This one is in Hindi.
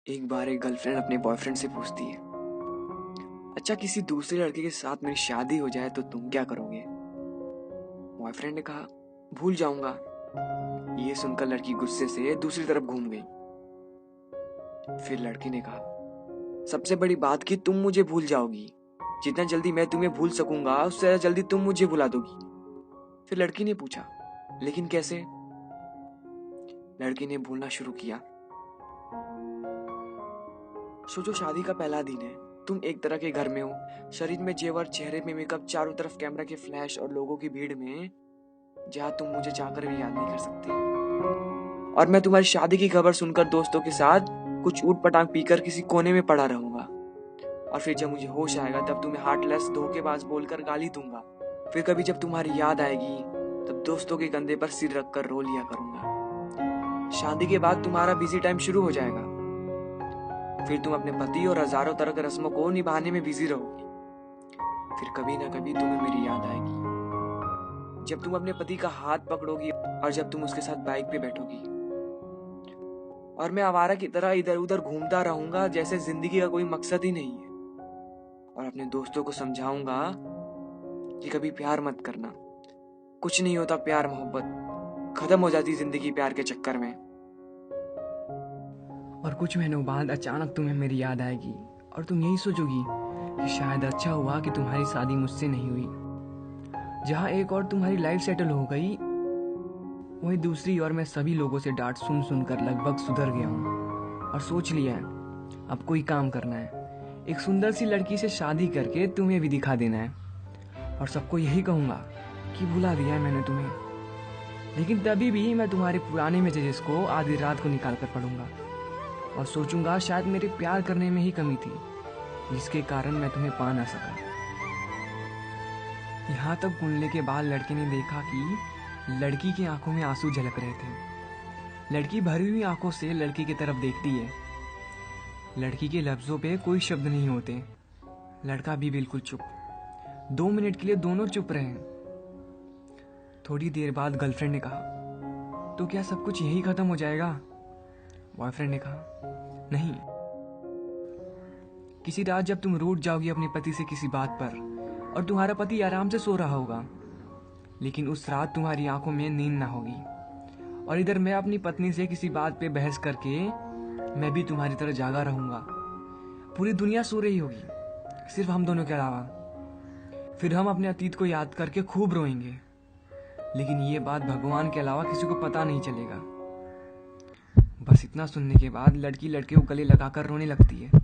एक बार एक गर्लफ्रेंड अपने बॉयफ्रेंड से पूछती है, अच्छा किसी दूसरे लड़के के साथ मेरी शादी हो जाए तो तुम क्या करोगे। बॉयफ्रेंड ने कहा, भूल जाऊंगा। ये सुनकर लड़की गुस्से से दूसरी तरफ घूम गई। फिर लड़की ने कहा, सबसे बड़ी बात कि तुम मुझे भूल जाओगी। जितना जल्दी मैं तुम्हें भूल सकूंगा उससे ज्यादा जल्दी तुम मुझे भुला दोगी। फिर लड़की ने पूछा, लेकिन कैसे। लड़की ने बोलना शुरू किया, सोचो शादी का पहला दिन है, तुम एक तरह के घर में हो, शरीर में जेवर, चेहरे में मेकअप, चारों तरफ कैमरा के फ्लैश और लोगों की भीड़ में जहां तुम मुझे चाहकर भी याद नहीं कर सकती। और मैं तुम्हारी शादी की खबर सुनकर दोस्तों के साथ कुछ ऊट पटांग पीकर किसी कोने में पड़ा रहूंगा। और फिर जब मुझे होश आएगा तब तुम्हें हार्टलेस धोखेबाज बोलकर गाली दूंगा। फिर कभी जब तुम्हारी याद आएगी तब दोस्तों के कंधे पर सिर रखकर रो लिया करूंगा। शादी के बाद तुम्हारा बिजी टाइम शुरू हो जाएगा। फिर तुम अपने पति और हजारों तरह के रस्मों को निभाने में बिजी रहोगी। फिर कभी ना कभी तुम्हें मेरी याद आएगी जब तुम अपने पति का हाथ पकड़ोगी और जब तुम उसके साथ बाइक पे बैठोगी। और मैं आवारा की तरह इधर उधर घूमता रहूंगा जैसे जिंदगी का कोई मकसद ही नहीं है। और अपने दोस्तों को समझाऊंगा कि कभी प्यार मत करना, कुछ नहीं होता प्यार मोहब्बत, खत्म हो जाती जिंदगी प्यार के चक्कर में। और कुछ महीनों बाद अचानक तुम्हें मेरी याद आएगी और तुम यही सोचोगी कि शायद अच्छा हुआ कि तुम्हारी शादी मुझसे नहीं हुई। जहाँ एक और तुम्हारी लाइफ सेटल हो गई, वहीं दूसरी ओर मैं सभी लोगों से डांट सुन सुनकर लगभग सुधर गया हूँ और सोच लिया है अब कोई काम करना है, एक सुंदर सी लड़की से शादी करके तुम्हें भी दिखा देना है और सबको यही कहूँगा कि भुला दिया है मैंने तुम्हें। लेकिन तभी भी मैं तुम्हारे पुराने मैसेजेस को आधी रात को निकाल कर पढ़ूंगा और सोचूंगा शायद मेरे प्यार करने में ही कमी थी जिसके कारण मैं तुम्हें पा ना सका। यहाँ तक बोलने के बाद लड़के ने देखा कि लड़की की आंखों में आंसू झलक रहे थे। लड़की भरी हुई आंखों से लड़की की तरफ देखती है। लड़की के लफ्जों पे कोई शब्द नहीं होते। लड़का भी बिल्कुल चुप। 2 मिनट के लिए दोनों चुप रहे। थोड़ी देर बाद गर्लफ्रेंड ने कहा, तो क्या सब कुछ यही खत्म हो जाएगा। बॉयफ्रेंड ने कहा, नहीं, किसी रात जब तुम रूठ जाओगी अपने पति से किसी बात पर और तुम्हारा पति आराम से सो रहा होगा, लेकिन उस रात तुम्हारी आंखों में नींद ना होगी और इधर मैं अपनी पत्नी से किसी बात पे बहस करके मैं भी तुम्हारी तरह जागा रहूंगा। पूरी दुनिया सो रही होगी सिर्फ हम दोनों के अलावा। फिर हम अपने अतीत को याद करके खूब रोएंगे, लेकिन ये बात भगवान के अलावा किसी को पता नहीं चलेगा। बस इतना सुनने के बाद लड़की लड़के को गले लगाकर रोने लगती है।